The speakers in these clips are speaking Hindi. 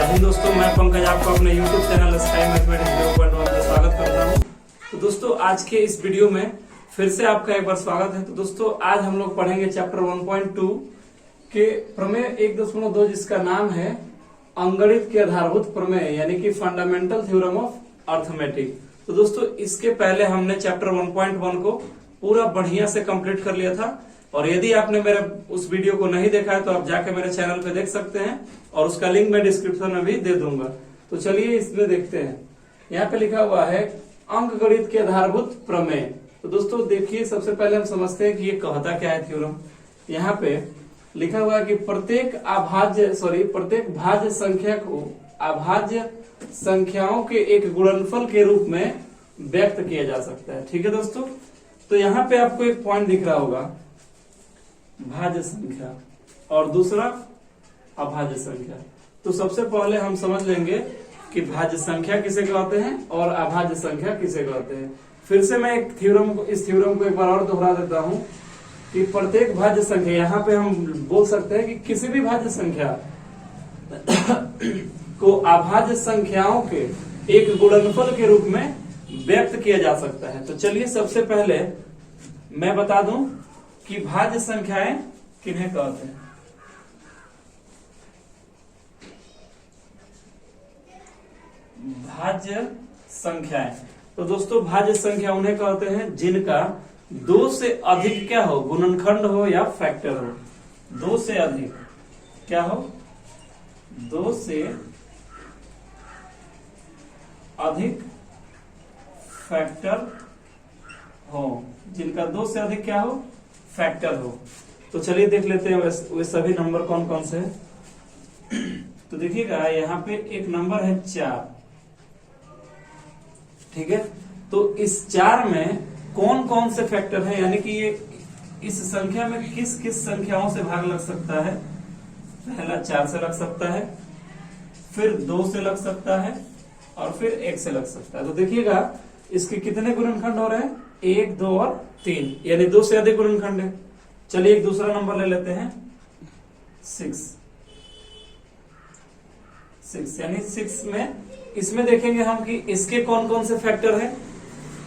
जय हिंद दोस्तों, मैं पंकज आपको अपने YouTube चैनल स्काई मैथमेटिक्स 0.1 में स्वागत करता हूं। तो दोस्तों आज के इस वीडियो में फिर से आपका एक बार स्वागत है। तो दोस्तों आज हम लोग पढ़ेंगे चैप्टर 1.2 के प्रमेय 1.2 जिसका नाम है अंगणित के आधारभूत प्रमेय यानी कि फंडामेंटल थ्योरम ऑफ अर्थमेटिक। तो दोस्तों इसके पहले हमने चैप्टर 1.1 को पूरा बढ़िया से कंप्लीट कर लिया था, और यदि आपने मेरे उस वीडियो को नहीं देखा है तो आप जाके मेरे चैनल पे देख सकते हैं, और उसका लिंक मैं डिस्क्रिप्शन में भी दे दूंगा। तो चलिए इसमें देखते हैं। यहाँ पे लिखा हुआ है अंकगणित के आधारभूत प्रमेय। तो दोस्तों देखिए, सबसे पहले हम समझते हैं कि ये कहता क्या है थ्योरम। यहाँ पे लिखा हुआ है कि प्रत्येक भाज्य संख्या को अभाज्य संख्याओं के एक गुणनफल के रूप में व्यक्त किया जा सकता है। ठीक है दोस्तों, तो यहाँ पे आपको एक पॉइंट दिख रहा होगा, भाज्य संख्या और दूसरा अभाज्य संख्या। तो सबसे पहले हम समझ लेंगे कि भाज्य संख्या किसे कहते हैं और अभाज्य संख्या किसे कहते हैं। फिर से मैं इस थ्योरम को एक बार और दोहरा देता हूं कि प्रत्येक भाज्य संख्या, यहाँ पे हम बोल सकते हैं कि किसी भी भाज्य संख्या को अभाज्य संख्याओं के एक गुणनफल के रूप में व्यक्त किया जा सकता है। तो चलिए सबसे पहले मैं बता दूं कि भाज्य संख्याएं किन्हें कहते हैं। भाज्य संख्याएं, तो दोस्तों भाज्य संख्या उन्हें कहते हैं जिनका दो से अधिक क्या हो, गुणनखंड हो या फैक्टर हो। दो से अधिक क्या हो, दो से अधिक फैक्टर हो, जिनका दो से अधिक क्या हो, फैक्टर हो। तो चलिए देख लेते हैं वे सभी नंबर कौन कौन से हैं। तो देखिएगा यहाँ पे एक नंबर है 4। ठीक है, तो इस 4 में कौन कौन से फैक्टर हैं, यानी कि ये इस संख्या में किस किस संख्याओं से भाग लग सकता है। पहला 4 से लग सकता है, फिर 2 से लग सकता है, और फिर 1 से लग सकता है। तो देखिएगा इसके कितने गुणनखंड हो रहे हैं, 1, 2 और 3, यानी 2 से अधिक गुणनखंड है। चलिए एक दूसरा नंबर ले लेते हैं 6, यानी 6 में इसमें देखेंगे हम कि इसके कौन कौन से फैक्टर हैं।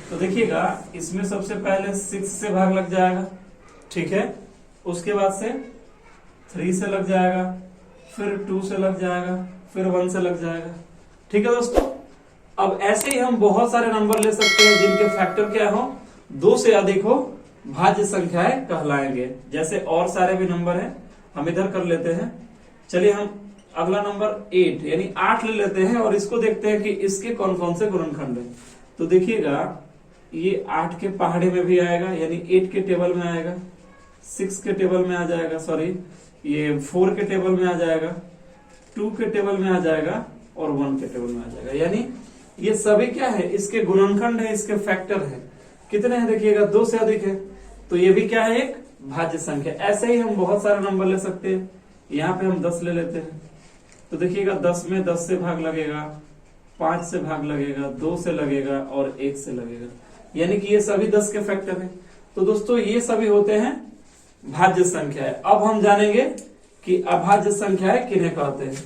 तो देखिएगा इसमें सबसे पहले 6 से भाग लग जाएगा। ठीक है, उसके बाद से 3 से लग जाएगा, फिर 2 से लग जाएगा, फिर 1 से लग जाएगा। ठीक है दोस्तों, अब ऐसे ही हम बहुत सारे नंबर ले सकते हैं जिनके फैक्टर क्या हो, 2 से अधिक हो, भाज्य संख्याएं कहलाएंगे। जैसे और सारे भी नंबर हैं, हम इधर कर लेते हैं। चलिए हम अगला नंबर 8 यानी 8 ले लेते हैं, और इसको देखते हैं कि इसके कौन कौन से गुणनखंड हैं। तो देखिएगा ये 8 के पहाड़े में भी आएगा, यानी 8 के टेबल में आएगा, 6 के टेबल में आ जाएगा, ये 4 के टेबल में आ जाएगा, 2 के टेबल में आ जाएगा, और 1 के टेबल में आ जाएगा। यानी ये सभी क्या है, इसके गुणनखंड है, इसके फैक्टर है। कितने हैं देखिएगा, 2 से अधिक है, तो ये भी क्या है, एक भाज्य संख्या। ऐसे ही हम बहुत सारे नंबर ले सकते हैं। यहाँ पे हम 10 ले लेते हैं। तो देखिएगा 10 में 10 से भाग लगेगा, 5 से भाग लगेगा, 2 से लगेगा, और 1 से लगेगा, यानी कि ये सभी 10 के फैक्टर हैं। तो दोस्तों ये सभी होते हैं भाज्य संख्याएं। अब हम जानेंगे कि अभाज्य संख्याएं किन्हें कहते हैं।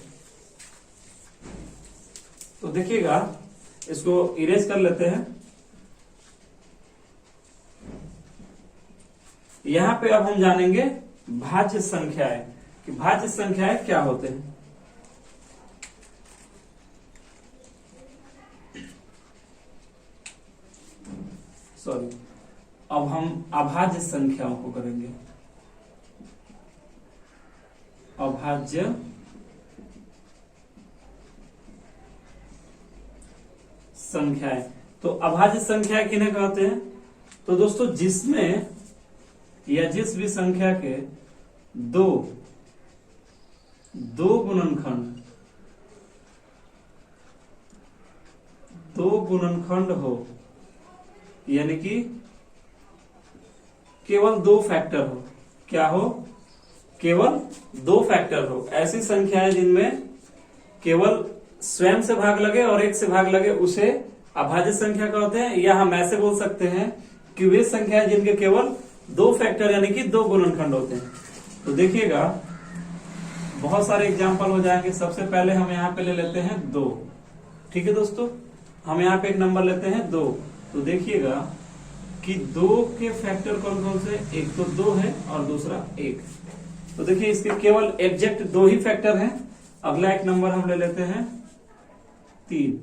तो देखिएगा इसको इरेज कर लेते हैं। यहां पे अब हम जानेंगे भाज्य संख्याएं कि भाज्य संख्याएं क्या होते हैं। अब हम अभाज्य संख्याओं को करेंगे। अभाज्य संख्याएं, तो अभाज्य संख्या किन्हें कहते हैं। तो दोस्तों जिसमें या जिस भी संख्या के दो गुणनखंड हो, यानी कि केवल 2 फैक्टर हो। क्या हो, केवल 2 फैक्टर हो। ऐसी संख्याएं जिनमें केवल स्वयं से भाग लगे और 1 से भाग लगे उसे अभाज्य संख्या कहते हैं। या हम ऐसे बोल सकते हैं कि वे संख्याएं जिनके केवल 2 फैक्टर यानी कि 2 गुणनखंड होते हैं। तो देखिएगा बहुत सारे एग्जाम्पल हो जाएंगे। सबसे पहले हम यहाँ पे ले लेते हैं 2। ठीक है दोस्तों, हम यहाँ पे एक नंबर लेते हैं 2। तो देखिएगा कि 2 के फैक्टर कौन कौन से, एक तो 2 है और दूसरा 1। तो देखिए इसके केवल एग्जैक्ट 2 ही फैक्टर हैं। अगला एक नंबर हम ले लेते हैं 3।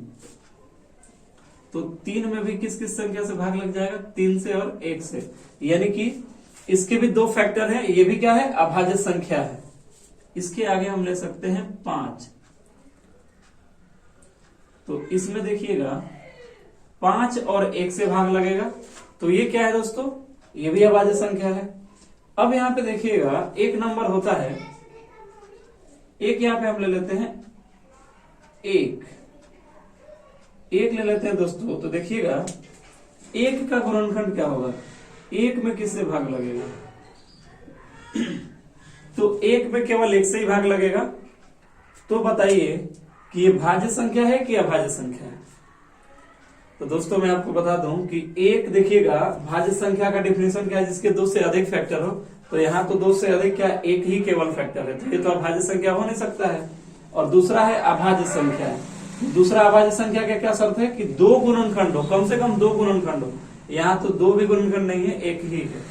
तो 3 में भी किस किस संख्या से भाग लग जाएगा, 3 से और 1 से, यानी कि इसके भी 2 फैक्टर हैं। ये भी क्या है, अभाज्य संख्या है। इसके आगे हम ले सकते हैं 5। तो इसमें देखिएगा 5 और 1 से भाग लगेगा, तो ये क्या है दोस्तों, ये भी अभाज्य संख्या है। अब यहां पे देखिएगा एक नंबर होता है, एक यहां पे हम ले लेते हैं 1 ले लेते हैं दोस्तों। तो देखिएगा 1 का गुणनखंड क्या होगा, 1 में किससे भाग लगेगा, तो 1 में केवल 1 से ही भाग लगेगा। तो बताइए कि ये भाज्य संख्या है कि अभाज्य संख्या है। तो दोस्तों मैं आपको बता दूं कि 1 देखिएगा भाज्य संख्या का डिफिनेशन क्या है, जिसके 2 से अधिक फैक्टर हो। तो यहाँ तो 2 से अधिक क्या, 1 ही केवल फैक्टर है, तो ये तो अभाज्य संख्या हो नहीं सकता है। और दूसरा है अभाज्य संख्या है। दूसरा अभाज्य संख्या का क्या शर्त है कि 2 गुणनखंड हो, कम से कम 2 गुणनखंड हो। यहाँ तो 2 भी गुणनखंड नहीं है, 1 ही है।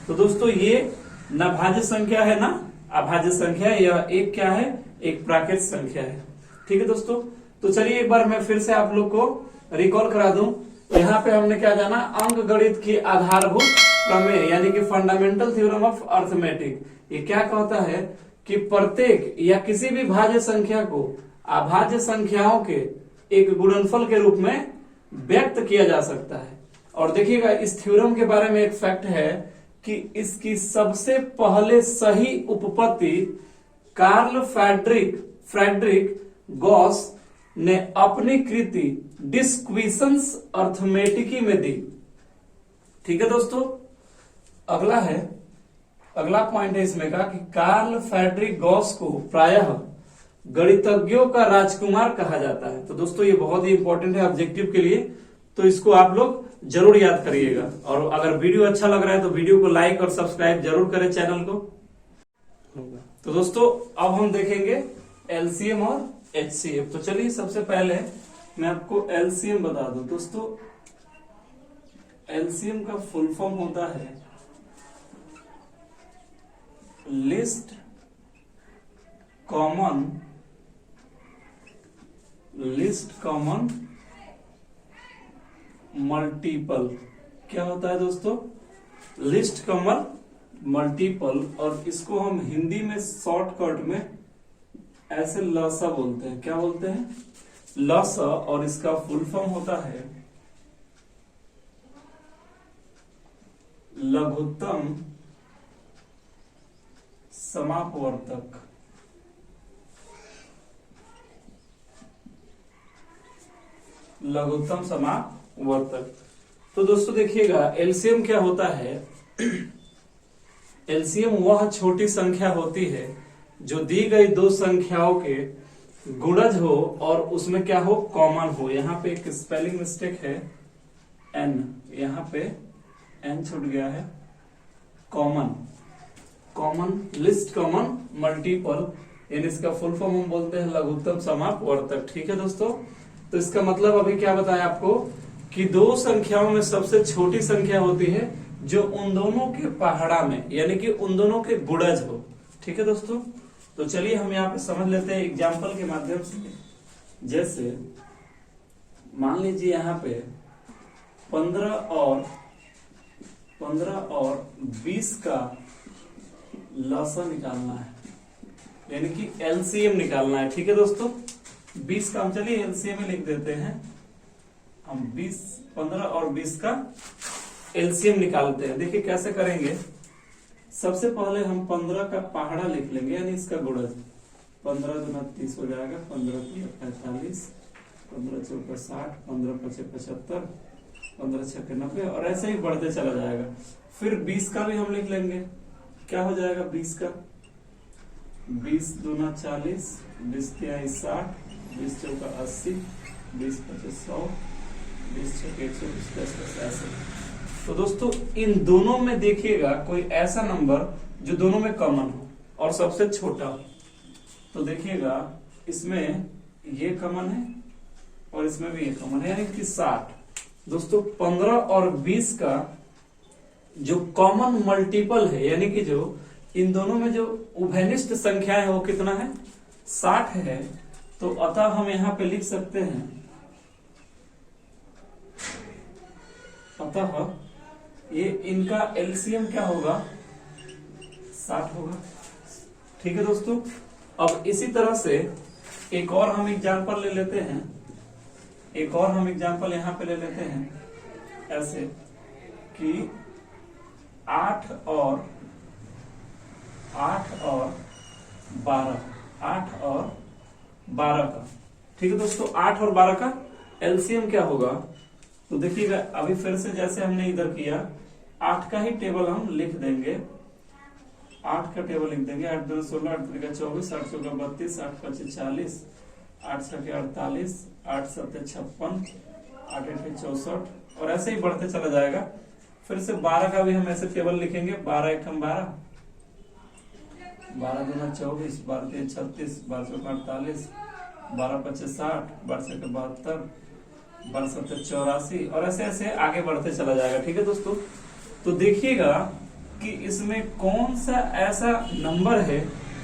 तो दोस्तों ये न भाज्य संख्या है ना अभाज्य संख्या है, यह एक क्या है, एक प्राकृत संख्या है। ठीक है दोस्तों, तो चलिए एक बार मैं फिर से आप लोग को रिकॉल करा दूं। यहाँ पे हमने क्या जाना, अंक गणित की आधारभूत प्रमेय यानी कि फंडामेंटल थ्योरम ऑफ अर्थमेटिक। ये क्या कहता है कि प्रत्येक या किसी भी भाज्य संख्या को अभाज्य संख्याओं के एक गुणनफल के रूप में व्यक्त किया जा सकता है। और देखिएगा इस थ्योरम के बारे में एक फैक्ट है कि इसकी सबसे पहले सही उपपत्ति कार्ल फ्रेडरिक गॉस ने अपनी कृति डिस्क्विशंस अर्थमेटिकी में दी। ठीक है दोस्तों, अगला पॉइंट है इसमें का कि कार्ल फ्रेडरिक गॉस को प्रायः गणितज्ञों का राजकुमार कहा जाता है। तो दोस्तों ये बहुत ही इंपॉर्टेंट है ऑब्जेक्टिव के लिए, तो इसको आप लोग जरूर याद करिएगा। और अगर वीडियो अच्छा लग रहा है तो वीडियो को लाइक और सब्सक्राइब जरूर करें चैनल को। तो दोस्तों अब हम देखेंगे एलसीएम और एचसीएफ। तो चलिए सबसे पहले मैं आपको एलसीएम बता दूं। दोस्तों एलसीएम का फुल फॉर्म होता है लिस्ट कॉमन मल्टीपल। क्या होता है दोस्तों, लिस्ट कॉमन मल्टीपल, और इसको हम हिंदी में शॉर्टकट में ऐसे लसा बोलते हैं। क्या बोलते हैं, लसा। और इसका फुल फॉर्म होता है लघुत्तम समापवर्तक। लघुत्तम समापवर्तक। तो दोस्तों देखिएगा एलसीएम क्या होता है, एलसीएम वह छोटी संख्या होती है जो दी गई 2 संख्याओं के गुणज हो और उसमें क्या हो, कॉमन हो। यहाँ पे एक स्पेलिंग मिस्टेक है, एन, यहाँ पे एन छूट गया है। कॉमन लिस्ट कॉमन मल्टीपल, यानी इसका फुल फॉर्म हम बोलते हैं लघुत्तम समापवर्तक। ठीक है दोस्तों, तो इसका मतलब अभी क्या बताया आपको कि 2 संख्याओं में सबसे छोटी संख्या होती है जो उन दोनों के पहाड़ा में, यानी कि उन दोनों के गुणज हो। ठीक है दोस्तों, तो चलिए हम यहाँ पे समझ लेते हैं एग्जाम्पल के माध्यम से। जैसे मान लीजिए यहाँ पे 15 और 20 का लसा निकालना है, यानी कि एलसीएम निकालना है। ठीक है दोस्तों, 20 का हम चलिए एलसीएम में लिख देते हैं। हम 15 और 20 का एलसीएम निकालते हैं। देखिए कैसे करेंगे। सबसे पहले हम 15 का पहाड़ा लिख लेंगे, यानी इसका गुणज। 15 दूना 30 हो जाएगा, 15 दूना 45, 15 चौका 60, 15 पचे 75, 15 छक्के 90, और ऐसे ही बढ़ते चला जाएगा। फिर 20 का भी हम लिख लेंगे। क्या हो जाएगा 20 का, 20 दूना 40, 20 तिहाई 60, 20 चौका 80, 20 पचे 100, 20 छक्के 120, 10 का 80। तो दोस्तों इन दोनों में देखिएगा कोई ऐसा नंबर जो दोनों में कॉमन हो और सबसे छोटा हो। तो देखिएगा इसमें ये कॉमन है और इसमें भी ये कॉमन है, यानी कि 60। दोस्तों 15 और 20 का जो कॉमन मल्टीपल है, यानी कि जो इन दोनों में जो उभयनिष्ठ संख्या है वो कितना है, 60 है। तो अतः हम यहां पे लिख सकते हैं, अतः ये इनका एलसीएम क्या होगा, 60 होगा। ठीक है दोस्तों, अब इसी तरह से एक और हम एग्जांपल ले लेते हैं, एक और हम एग्जांपल यहां पे ले लेते हैं ऐसे कि 8 और 12, 8 और 12 का, ठीक है दोस्तों, 8 और 12 का एलसीएम क्या होगा। तो देखिएगा अभी फिर से जैसे हमने इधर किया, 8 का ही टेबल हम लिख देंगे, 8 का टेबल लिख देंगे, 8 2 16, 8 3 24, 8 4 32, 8 5 40, 8 6 48, 8 7 56, 8 8 64, और ऐसे ही बढ़ते चला जाएगा। फिर से 12 का भी हम ऐसे टेबल लिखेंगे, 12 1 12, 12 2 24, 12 3 36, 12 4 48, 12 5 60, 12 6 72, 12 7 84, और ऐसे ऐसे आगे बढ़ते चला जाएगा। ठीक है दोस्तों, तो देखिएगा कि इसमें कौन सा ऐसा नंबर है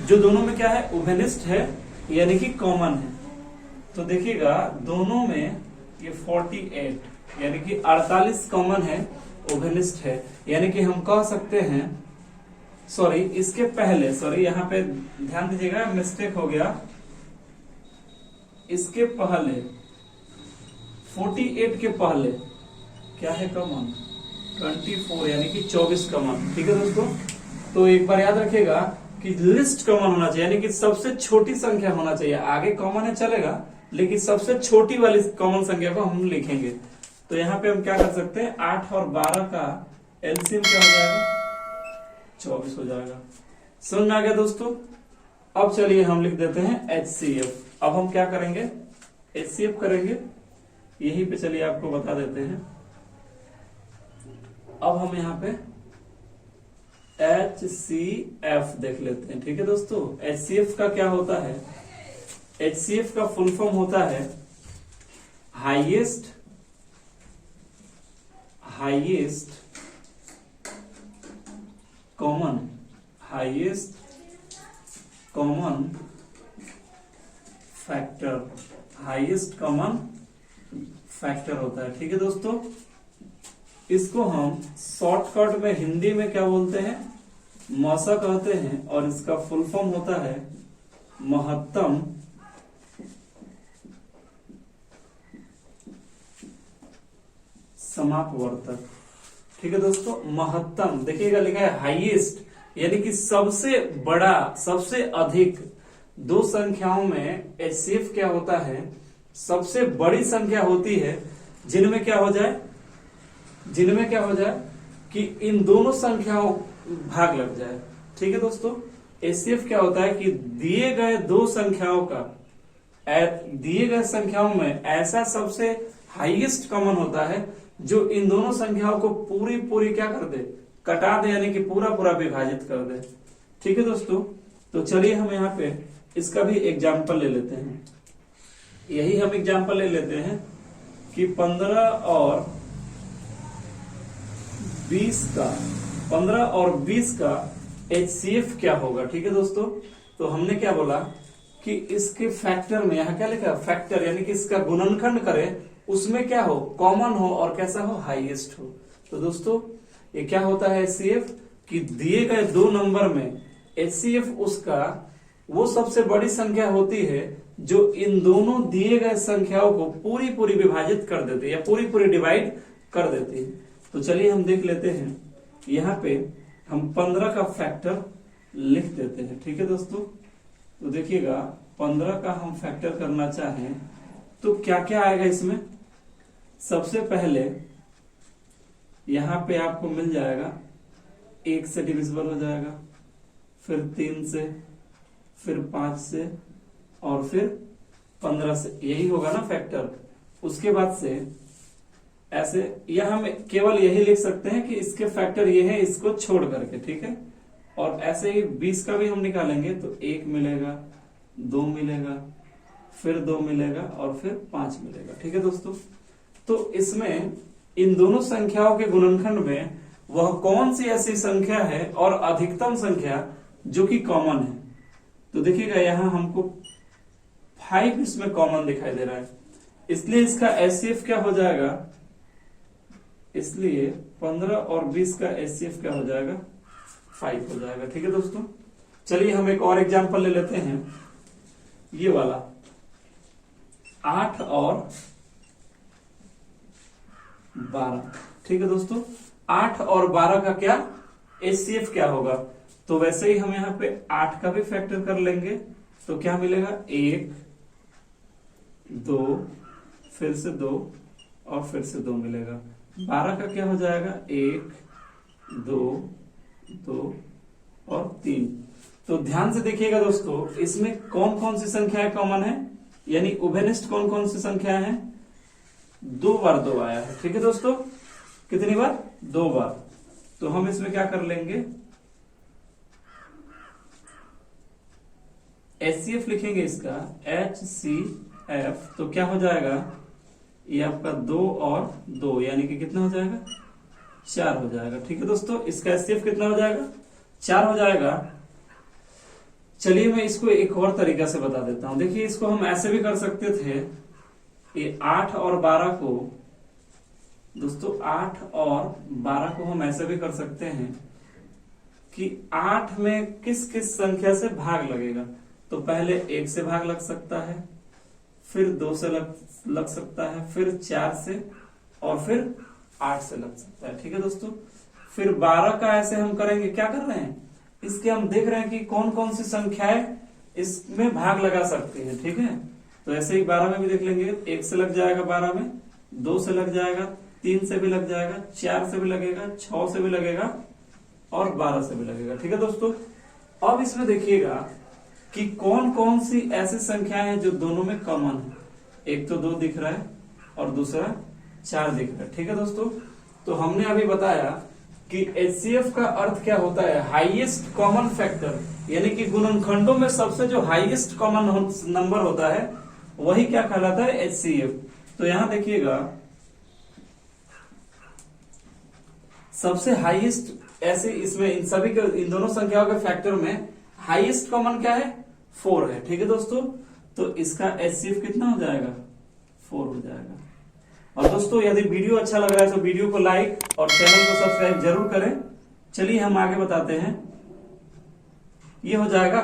जो दोनों में क्या है, उभयनिष्ठ है, यानी कि कॉमन है। तो देखिएगा दोनों में ये 48 यानी कि 48 कॉमन है, उभयनिष्ठ है, यानी कि हम कह सकते हैं, सॉरी इसके पहले, सॉरी यहाँ पे ध्यान दीजिएगा मिस्टेक हो गया, इसके पहले 48 के पहले क्या है कॉमन, 24 यानी कि 24 कॉमन। ठीक है दोस्तों, तो एक बार याद रखिएगा कि लिस्ट कॉमन होना चाहिए, यानी कि सबसे छोटी संख्या होना चाहिए। आगे कॉमन है चलेगा, लेकिन सबसे छोटी वाली कॉमन संख्या को हम लिखेंगे। तो यहाँ पे हम क्या कर सकते हैं, 8 और 12 का एलसीएम क्या हो जाएगा, 24 हो जाएगा। समझ में आ गया दोस्तों। अब चलिए हम लिख देते हैं एचसीएफ। अब हम क्या करेंगे, एचसीएफ करेंगे, यहीं पे चलिए आपको बता देते हैं। अब हम यहाँ पे HCF देख लेते हैं। ठीक है दोस्तों, HCF का क्या होता है, HCF का फुल फॉर्म होता है highest common factor, highest common factor होता है। ठीक है दोस्तों, इसको हम शॉर्टकट में हिंदी में क्या बोलते हैं, मौसा कहते हैं, और इसका फुल फॉर्म होता है महत्तम समापवर्तक। ठीक है दोस्तों, महत्तम देखिएगा लिखा है हाईएस्ट, यानी कि सबसे बड़ा, सबसे अधिक। दो संख्याओं में एचसीएफ क्या होता है, सबसे बड़ी संख्या होती है जिनमें क्या हो जाए, कि इन दोनों संख्याओं भाग लग जाए। ठीक है दोस्तों, एचसीएफ क्या होता है कि दिए गए दो संख्याओं का, दिए गए संख्याओं में ऐसा सबसे हाईएस्ट कॉमन होता है जो इन दोनों संख्याओं को पूरी क्या कर दे, कटा दे, यानी कि पूरा विभाजित कर दे। ठीक है दोस्तों, तो चलिए हम यहाँ पे इसका भी एग्जाम्पल ले लेते हैं। यही हम एग्जाम्पल ले लेते हैं कि 15 और 20 का एचसीएफ क्या होगा। ठीक है दोस्तों, तो हमने क्या बोला कि इसके फैक्टर में, यहाँ क्या लिखा, फैक्टर यानी कि इसका गुणनखंड करें, उसमें क्या हो, कॉमन हो, और कैसा हो, हाईएस्ट हो। तो दोस्तों ये क्या होता है एचसीएफ, कि दिए गए दो नंबर में एचसीएफ उसका वो सबसे बड़ी संख्या होती है जो इन दोनों दिए गए संख्याओं को पूरी विभाजित कर देती है, या पूरी डिवाइड कर देती है। तो चलिए हम देख लेते हैं, यहाँ पे हम 15 का फैक्टर लिख देते हैं। ठीक है दोस्तों, तो देखिएगा 15 का हम फैक्टर करना चाहें तो क्या क्या आएगा इसमें। सबसे पहले यहाँ पे आपको मिल जाएगा 1 से डिविजिबल हो जाएगा, फिर 3 से, फिर 5 से, और फिर 15 से, यही होगा ना फैक्टर। उसके बाद से ऐसे, या हम केवल यही लिख सकते हैं कि इसके फैक्टर ये है, इसको छोड़ करके। ठीक है, और ऐसे ही 20 का भी हम निकालेंगे तो 1 मिलेगा, 2 मिलेगा, फिर 2 मिलेगा और फिर 5 मिलेगा। ठीक है दोस्तों, तो इसमें इन दोनों संख्याओं के गुणनखंड में वह कौन सी ऐसी संख्या है और अधिकतम संख्या जो कि कॉमन है। तो देखिएगा यहां हमको 5 इसमें कॉमन दिखाई दे रहा है, इसलिए इसका एचसीएफ क्या हो जाएगा, इसलिए 15 और 20 का एचसीएफ क्या हो जाएगा, 5 हो जाएगा। ठीक है दोस्तों, चलिए हम एक और एग्जांपल ले लेते हैं, ये वाला 8 और 12। ठीक है दोस्तों, 8 और 12 का क्या एचसीएफ क्या होगा, तो वैसे ही हम यहाँ पे 8 का भी फैक्टर कर लेंगे, तो क्या मिलेगा 1 2 फिर से 2 और फिर से 2 मिलेगा। 12 का क्या हो जाएगा 1 2 2 और 3। तो ध्यान से देखिएगा दोस्तों, इसमें कौन कौन सी संख्याएं कॉमन है, यानी उभयनिष्ठ कौन कौन सी संख्या है, 2 बार 2 आया है। ठीक है दोस्तों, कितनी बार, 2 बार। तो हम इसमें क्या कर लेंगे, एचसीएफ लिखेंगे इसका HCF, तो क्या हो जाएगा, ये आपका 2 और 2 यानी कि कितना हो जाएगा, 4 हो जाएगा। ठीक है दोस्तों, इसका एचसीएफ कितना हो जाएगा, 4 हो जाएगा। चलिए मैं इसको एक और तरीका से बता देता हूं। देखिए इसको हम ऐसे भी कर सकते थे, ये 8 और 12 को दोस्तों, 8 और 12 को हम ऐसे भी कर सकते हैं कि 8 में किस किस संख्या से भाग लगेगा। तो पहले 1 से भाग लग सकता है, फिर 2 से लग सकता है, फिर 4 से और फिर 8 से लग सकता है। ठीक है दोस्तों, फिर 12 का ऐसे हम करेंगे, क्या कर रहे हैं, इसके हम देख रहे हैं कि कौन कौन सी संख्याएं इसमें भाग लगा सकती है। ठीक है, तो ऐसे ही 12 में भी देख लेंगे, 1 से लग जाएगा 12 में, 2 से लग जाएगा, 3 से भी लग जाएगा, 4 से भी लगेगा, 6 से भी लगेगा और 12 से भी लगेगा। ठीक है दोस्तों, अब इसमें देखिएगा कि कौन कौन सी ऐसी संख्याएं हैं जो दोनों में कॉमन है। एक तो 2 दिख रहा है और दूसरा 4 दिख रहा है। ठीक है दोस्तों, तो हमने अभी बताया कि एचसीएफ का अर्थ क्या होता है, हाईएस्ट कॉमन फैक्टर, यानी कि गुणनखंडों में सबसे जो हाईएस्ट कॉमन नंबर होता है वही क्या कहलाता है, एचसीएफ। तो यहां देखिएगा सबसे हाईएस्ट ऐसे इसमें इन सभी के, इन दोनों संख्याओं के फैक्टर में हाईएस्ट कॉमन क्या है, 4 है। ठीक है दोस्तों, तो इसका एचसीएफ कितना हो जाएगा, 4 हो जाएगा। और दोस्तों यदि वीडियो अच्छा लग रहा है तो वीडियो को लाइक और चैनल को सब्सक्राइब जरूर करें। चलिए हम आगे बताते हैं, ये हो जाएगा